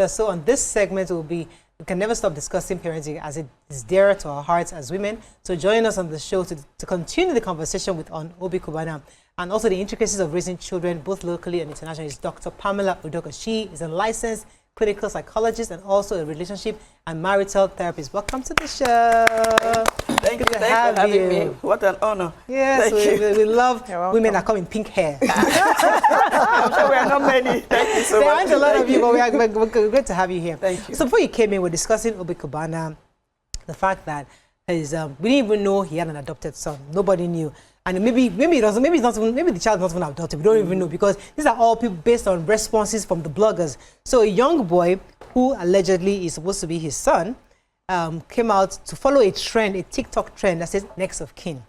So on this segment we can never stop discussing parenting as it is dear to our hearts as women. So join us on the show to continue the conversation with Obi Cubana and also the intricacies of raising children both locally and internationally is Dr. Pamela Udoka. She is a licensed clinical psychologist and also a relationship and marital therapist. Welcome to the show. Thank you for having me. What an honor. Yes, we love women that come in pink hair. I'm sure we are not many. Thank you so much. There aren't a lot of you, but we're great to have you here. Thank you. So before you came in, we're discussing Obi Cubana, the fact that we didn't even know he had an adopted son. Nobody knew. And maybe the child is not even adopted. We don't even know because these are all people based on responses from the bloggers. So a young boy who allegedly is supposed to be his son came out to follow a trend, a TikTok trend that says next of kin.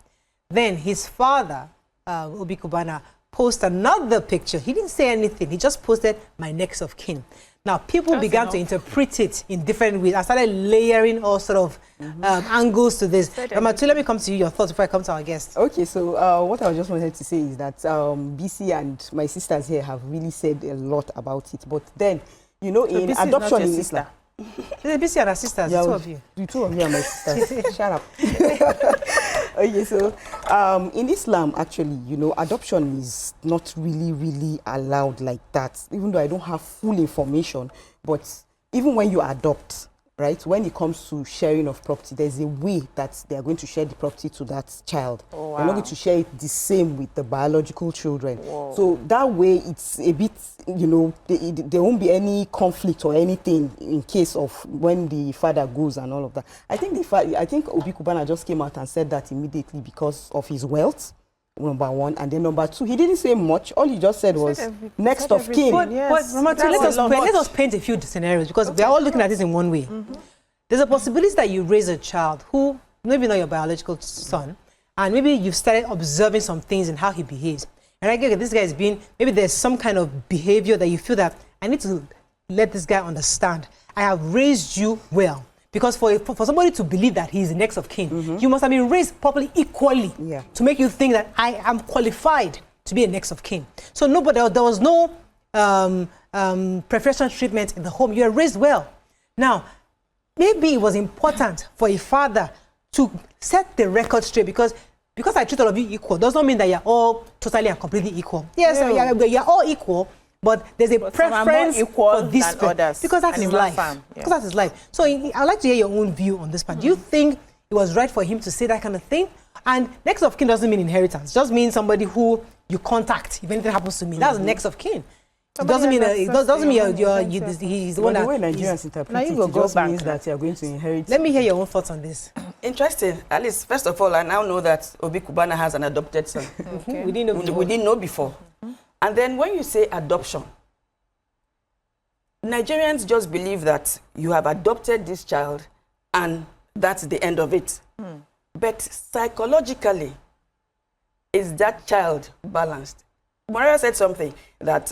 Then his father, Obi Cubana, posted another picture. He didn't say anything. He just posted my next of kin. Now, people began to interpret it in different ways. I started layering all sort of angles to this. Ramatu, let me come to you, your thoughts before I come to our guest. Okay, so what I just wanted to say is that BC and my sisters here have really said a lot about it. But then, you know, in BC adoption in Islam. BC and her sisters, Yeah, the two of you. The two of me and my sisters. Shut up. Okay, so in Islam, actually, you know, adoption is not really allowed like that, even though I don't have full information. But even when you adopt, right, when it comes to sharing of property, there's a way that they are going to share the property to that child. Oh, wow. They're not going to share it the same with the biological children. Whoa. So that way, it's a bit, you know, there won't be any conflict or anything in case of when the father goes and all of that. I think Obi Cubana just came out and said that immediately because of his wealth, number one, and then number two, he didn't say much. All he just said was next of kin. But Ramatu, let us paint a few scenarios because we are all looking at this in one way. There's a possibility that you raise a child who maybe not your biological son, and maybe you've started observing some things in how he behaves. And I get this guy is being, maybe there's some kind of behavior that you feel that I need to let this guy understand. I have raised you well. Because for somebody to believe that he's the next of kin, you must have been raised properly equally to make you think that I am qualified to be a next of kin. So there was no preferential treatment in the home. You were raised well. Now, maybe it was important for a father to set the record straight because I treat all of you equal does not mean that you're all totally and completely equal. Yes, you're all equal. But there's a preference for this others, because that's his life. Because that's his life. So I'd like to hear your own view on this part. Do you think it was right for him to say that kind of thing? And next of kin doesn't mean inheritance. It just means somebody who you contact if anything happens to me. That's next of kin. It doesn't mean he's the one that. The way Nigerians interpret it, it just means that you're going to inherit. Let me hear your own thoughts on this. Interesting. At least, first of all, I now know that Obi Cubana has an adopted son. Okay. We didn't know before. And then when you say adoption, Nigerians just believe that you have adopted this child and that's the end of it. But psychologically, is that child balanced? Maria said something that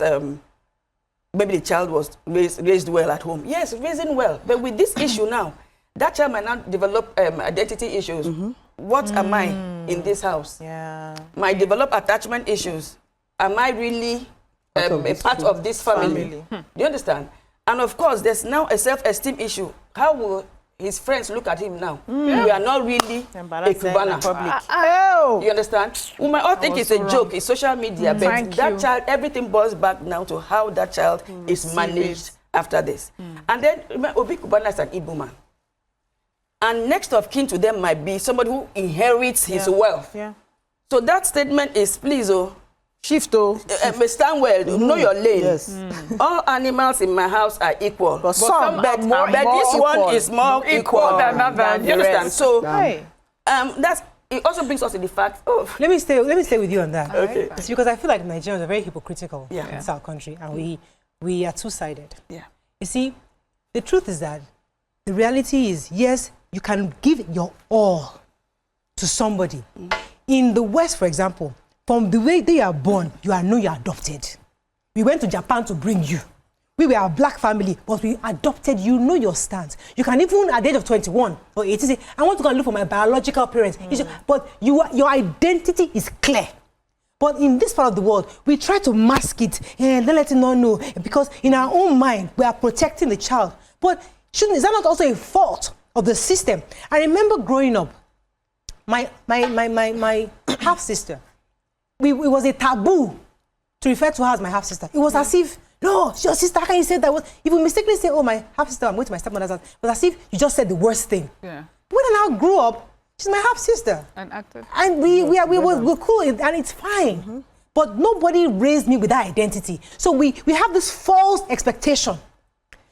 maybe the child was raised well at home. Yes, raising well. But with this issue now, that child might not develop identity issues. What am I in this house? Might develop attachment issues. Am I really a part of this family? Do you understand? And of course, there's now a self-esteem issue. How will his friends look at him now? We are not really a Cubana. You understand? We might all think it's a joke, it's social media, but that child, everything boils back now to how that child is managed after this. And then, Obi Cubana is an Igbo man. And next of kin to them might be somebody who inherits his wealth. So that statement is, please, shift stand well, know your lane. All animals in my house are equal, but this one is more equal than the rest. So it also brings us to the fact. Let me stay with you on that. Okay. It's because I feel like Nigerians are very hypocritical in our country, and we are two-sided. You see, the truth is that the reality is, yes, you can give your all to somebody. In the West, for example, from the way they are born, you are adopted. We went to Japan to bring you. We were a black family, but we adopted you. Know your stance. You can even, at the age of 21 or 18, say, I want to go and look for my biological parents. But your identity is clear. But in this part of the world, we try to mask it and don't let it not know, because in our own mind, we are protecting the child. But is that not also a fault of the system? I remember growing up, my half-sister, it was a taboo to refer to her as my half-sister. It was as if, no, she's your sister, how can you say that? If you mistakenly say, oh, my half-sister, I'm going to my stepmother's house, it was as if you just said the worst thing. Yeah. When I now grew up, she's my half-sister. And acted. And we're cool, and it's fine. But nobody raised me with that identity. So we have this false expectation.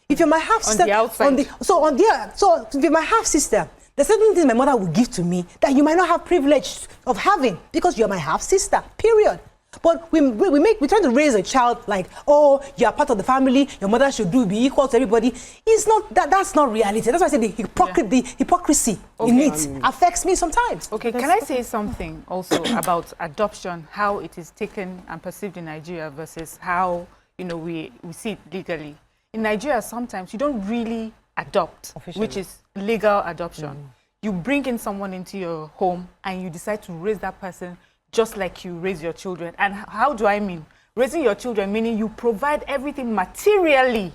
If you're my half-sister... On the outside. So if you're my half-sister, there's certain things my mother will give to me that you might not have privilege of having because you're my half-sister, period. But we try to raise a child like, oh, you are part of the family, your mother should be equal to everybody. It's not that's not reality. That's why I say the hypocrisy in it affects me sometimes. Okay, can I say something also about adoption, how it is taken and perceived in Nigeria versus how, we see it legally? In Nigeria, sometimes you don't really adopt, which is legal adoption. You bring in someone into your home and you decide to raise that person just like you raise your children. And how do I mean? Raising your children, meaning you provide everything materially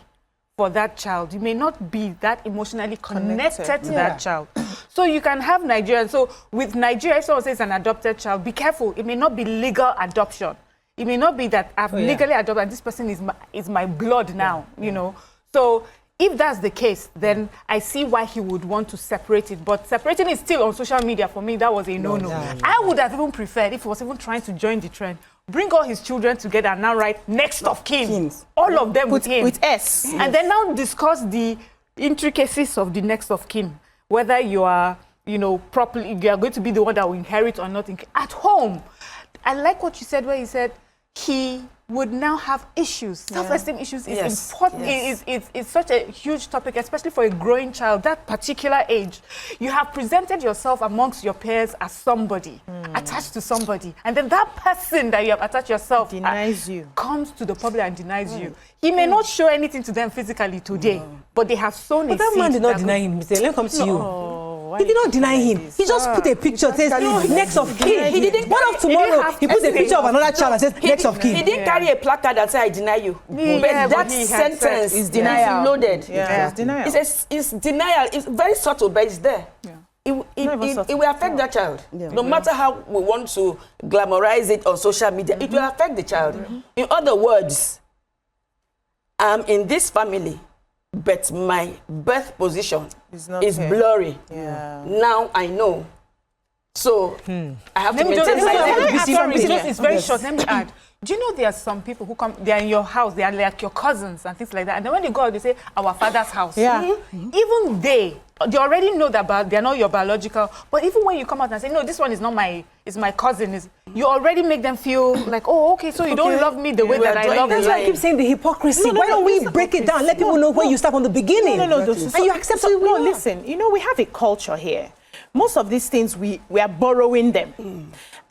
for that child. You may not be that emotionally connected to that child. So you can have Nigerian. So with Nigeria, if someone says an adopted child, be careful. It may not be legal adoption. It may not be that I've legally adopted and this person is my blood now, So if that's the case, then I see why he would want to separate it. But separating it still on social media, for me, that was a no-no. I would have even preferred, if he was even trying to join the trend, bring all his children together and now write next of kin. All of them with him. With S. And then now discuss the intricacies of the next of kin. Whether you are, properly, you are going to be the one that will inherit or not at home. I like what you said where you said he would now have issues. Self-esteem issues is important. It's such a huge topic, especially for a growing child, that particular age. You have presented yourself amongst your peers as somebody, attached to somebody. And then that person that you have attached yourself denies you, comes to the public and denies you. He may not show anything to them physically today, but they have sown a seed. But that man did not deny him. Let me come to you. He did not deny him. He just put a picture, says next of kin. He didn't. One of tomorrow, he puts a picture of another child and says next of kin. He didn't carry a placard that said, I deny you. But that sentence is denial. Loaded. It's denial. It's denial. It's very subtle, but it's there. It will affect that child. No matter how we want to glamorize it on social media, it will affect the child. In other words, I'm in this family, but my birth position is blurry. Now I know. So I have to maintain It's very short. Let me add. Do you know there are some people who come, they are in your house, they are like your cousins and things like that. And then when they go out, they say, our father's house. Even they already know that they are not your biological. But even when you come out and say, no, this one is not is my cousin, you already make them feel like, oh, okay, so you don't love me the way that I love you. That's why I keep saying the hypocrisy. Why don't we break it down? Let people know where you start from the beginning. And you accept it. No, listen, we have a culture here. Most of these things, we are borrowing them.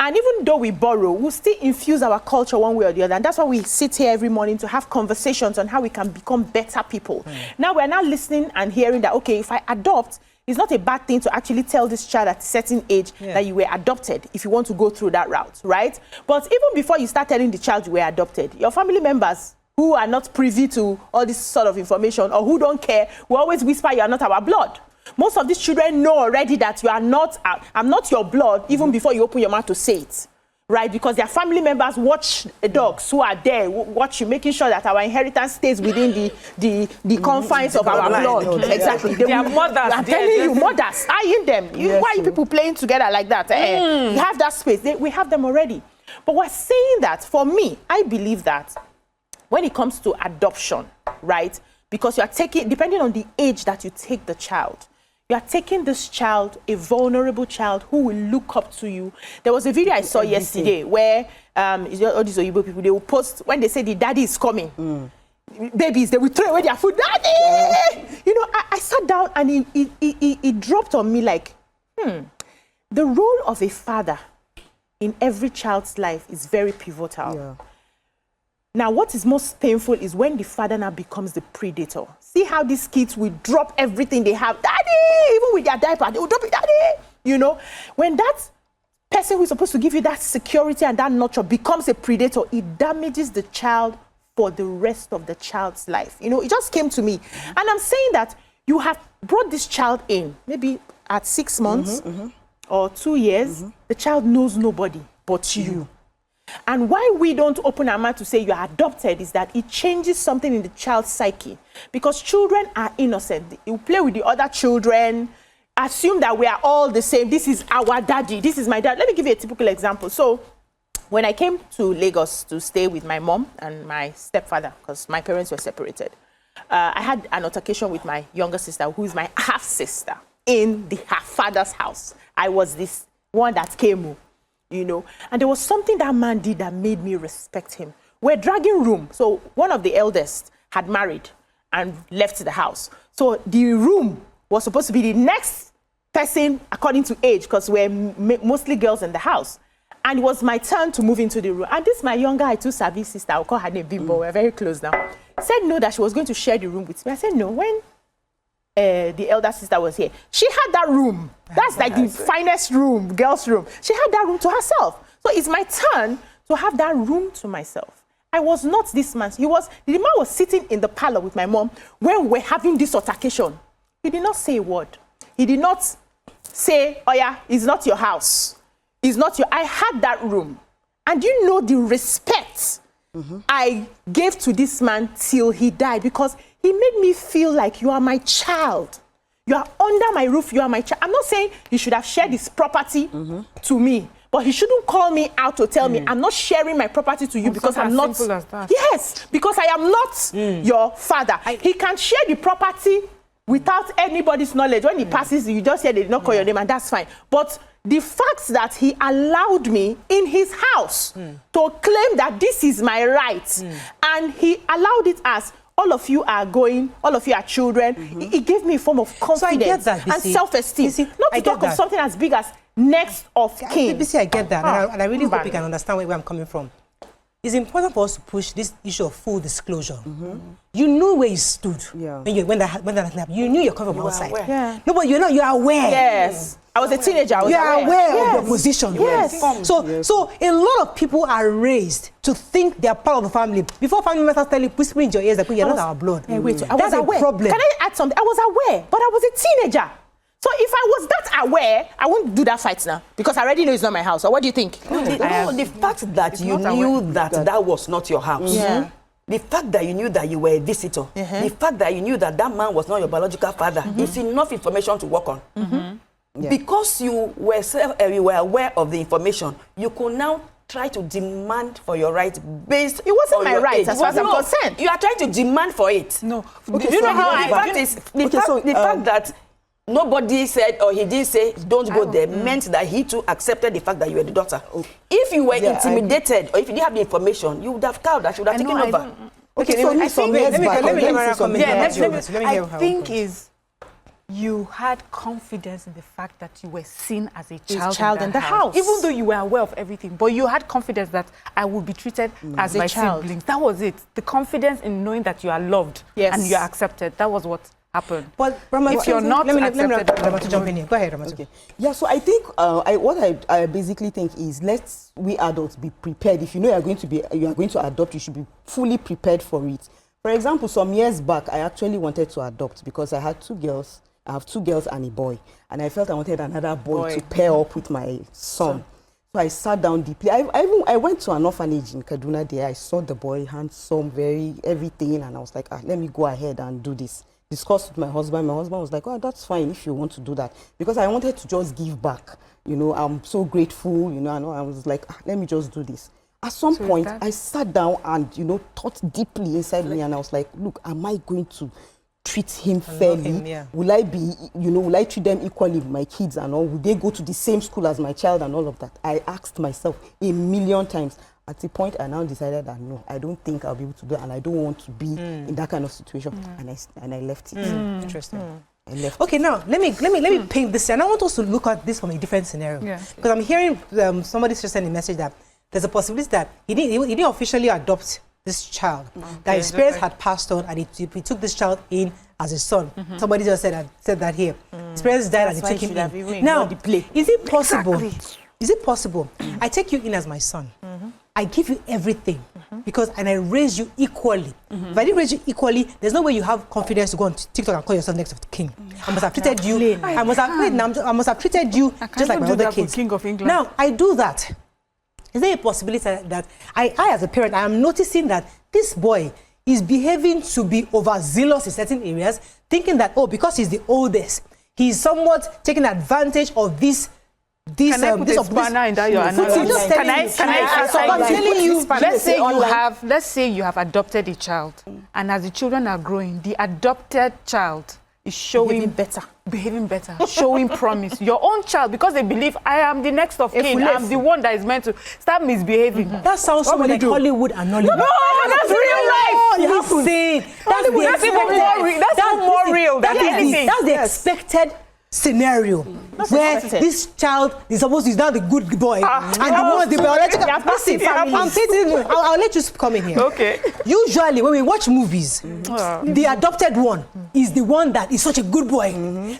And even though we borrow, we still infuse our culture one way or the other. And that's why we sit here every morning to have conversations on how we can become better people. Now we're now listening and hearing that, okay, if I adopt, it's not a bad thing to actually tell this child at a certain age that you were adopted if you want to go through that route, right? But even before you start telling the child you were adopted, your family members who are not privy to all this sort of information or who don't care will always whisper you are not our blood. Most of these children know already that you are not, I'm not your blood, even before you open your mouth to say it, right? Because their family members watch the dogs who are there, watch you, making sure that our inheritance stays within the confines of our blood. Exactly. They are mothers. I'm telling you, mothers, eyeing them. Why are you people playing together like that? You have that space. We have them already. But we're saying that, for me, I believe that when it comes to adoption, right? Because you are taking, depending on the age that you take the child, you are taking this child, a vulnerable child who will look up to you. There was a video I saw yesterday where all these Oyibo people, they will post, when they say the daddy is coming, babies, they will throw away their food, daddy! I sat down and it dropped on me like, the role of a father in every child's life is very pivotal. Now, what is most painful is when the father now becomes the predator. See how these kids will drop everything they have. Daddy! Even with their diaper, they will drop it, daddy! When that person who's supposed to give you that security and that nurture becomes a predator, it damages the child for the rest of the child's life. You know, it just came to me. And I'm saying that you have brought this child in, maybe at 6 months or 2 years, the child knows nobody but you. And why we don't open our mouth to say you are adopted is that it changes something in the child's psyche. Because children are innocent. You play with the other children, assume that we are all the same. This is our daddy. This is my dad. Let me give you a typical example. So when I came to Lagos to stay with my mom and my stepfather, because my parents were separated, I had an altercation with my younger sister, who is my half-sister, in her father's house. I was this one that came, you know. And there was something that man did that made me respect him. We're dragging room. So one of the eldest had married and left the house. So the room was supposed to be the next person according to age, because we're mostly girls in the house. And it was my turn to move into the room. And this, my younger, I too savvy sister, I'll call her name Bimbo, we're very close now, said no, that she was going to share the room with me. I said no. When the elder sister was here, she had that room. That's like the finest room, girls' room. She had that room to herself. So it's my turn to have that room to myself. I was not this man. The man was sitting in the parlor with my mom when we were having this altercation. He did not say a word. He did not say, oh yeah, it's not your house. It's not your, I had that room. And you know the respect I gave to this man till he died, because he made me feel like you are my child. You are under my roof, you are my child. I'm not saying he should have shared his property to me, but he shouldn't call me out to tell me, I'm not sharing my property to you because I'm not. Simple as that. Yes, because I am not your father. He can share the property without anybody's knowledge. When he passes, you just say they did not call your name, and that's fine. But the fact that he allowed me in his house to claim that this is my right, and he allowed it as all of you are going, all of you are children, it gave me a form of confidence and self-esteem. Not to talk of something as big as next of kin. I get that, and I really hope you can understand where I'm coming from. It's important for us to push this issue of full disclosure. You knew where you stood when that happened. You knew you're coming from outside. No, but you're not. You are aware. Yes. I was a teenager. I was aware of your position. Yes. So a lot of people are raised to think they are part of the family. Before family members tell you, whisper in your ears that you're not our blood. Hey, wait, I was aware. That's a problem. Can I add something? I was aware, but I was a teenager. So if I was that aware, I won't do that fight now, because I already know it's not my house. So what do you think? The fact that you knew that was not your house. The fact that you knew that you were a visitor. The fact that you knew that man was not your biological father is enough information to work on. Because you were aware of the information, you could now try to demand for your right based. It wasn't on my your right age. as far as I'm concerned. You are trying to demand for it. No. Okay, you know how the fact that nobody said or he didn't say don't go there meant that he too accepted the fact that you were the daughter. If you were intimidated or if you didn't have the information, you would have cowed that, you would have taken over. Okay, so I think you had confidence in the fact that you were seen as a child in the house. Even though you were aware of everything, but you had confidence that I would be treated as my siblings. That was it. The confidence in knowing that you are loved and you are accepted. That was what happened. But Ramatu, if you're not accepted, Ramatu, jump in here. Go ahead, Ramatu. Okay. Yeah, so I think what I basically think is we adults be prepared. If you know you are going to adopt, you should be fully prepared for it. For example, some years back, I actually wanted to adopt because I had 2 girls. I have 2 girls and a boy, and I felt I wanted another boy to pair up with my son. So I sat down deeply. I went to an orphanage in Kaduna there. I saw the boy, handsome, everything, and I was like, let me go ahead and do this. Discussed with my husband. My husband was like, oh, that's fine if you want to do that. Because I wanted to just give back. You know, I'm so grateful, you know, and I was like, let me just do this. At some point, I sat down and, you know, thought deeply inside me, and I was like, look, am I going to treat him fairly? Will I treat them equally with my kids and all? Will they go to the same school as my child and all of that? I asked myself a million times. At the point, I now decided that no, I don't think I'll be able to do it, and I don't want to be in that kind of situation. And I left it. Interesting. I left. Okay, now let me paint this, and I want us to look at this from a different scenario. Because I'm hearing somebody just send a message that there's a possibility that he didn't officially adopt this child. That his parents had passed on, and he took this child in as a son. Somebody just said that here. His parents died, and he took him in. Now, is it possible is it possible? I take you in as my son. I give you everything because and I raise you equally. If I didn't raise you equally, there's no way you have confidence to go on TikTok and call yourself next of the king. I must have treated you. I must have treated you just like my other kids. King of England. Now I do that. Is there a possibility that I as a parent, I am noticing that this boy is behaving to be overzealous in certain areas, thinking that because he's the oldest, he's somewhat taking advantage of this. Can I put a spanner in that your analogy? Can I let's say you have adopted a child, and as the children are growing, the adopted child is showing behaving better, showing promise. Your own child, because they believe I am the next of kin, I'm the one that is meant to start misbehaving. That sounds so like Hollywood and Nollywood. No, that's real life. That's even more real than anything. That's the expected scenario where this child is supposed to be now the good boy and the one the biological. I'll let you come in here. Okay. Usually when we watch movies, the adopted one is the one that is such a good boy.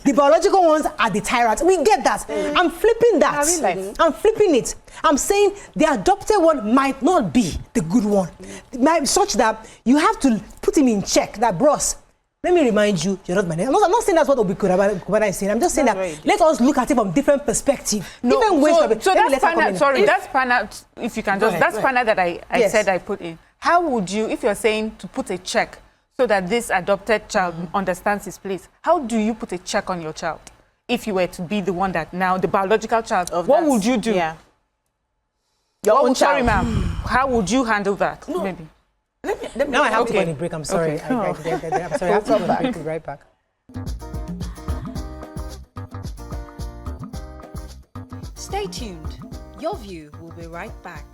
The biological ones are the tyrants. We get that. I'm flipping that. I'm flipping it. I'm saying the adopted one might not be the good one. It might be such that you have to put him in check. That bros, let me remind you, you're not my name. I'm not saying that's what Obi Cubana is saying. I'm just saying let us look at it from different perspectives. Different ways of it. So that's panel, that's panel, if you can just, that's panel that I said I put in. How would you, if you're saying to put a check so that this adopted child understands his place, how do you put a check on your child? If you were to be the one that now, the biological child, what would you do? Yeah. Your own child. Sorry, ma'am. How would you handle that? No. Maybe. Let me Now I have to go on a break. I'm sorry. Okay. I'm sorry. I have to go on a break. We'll be right back. Stay tuned. Your View will be right back.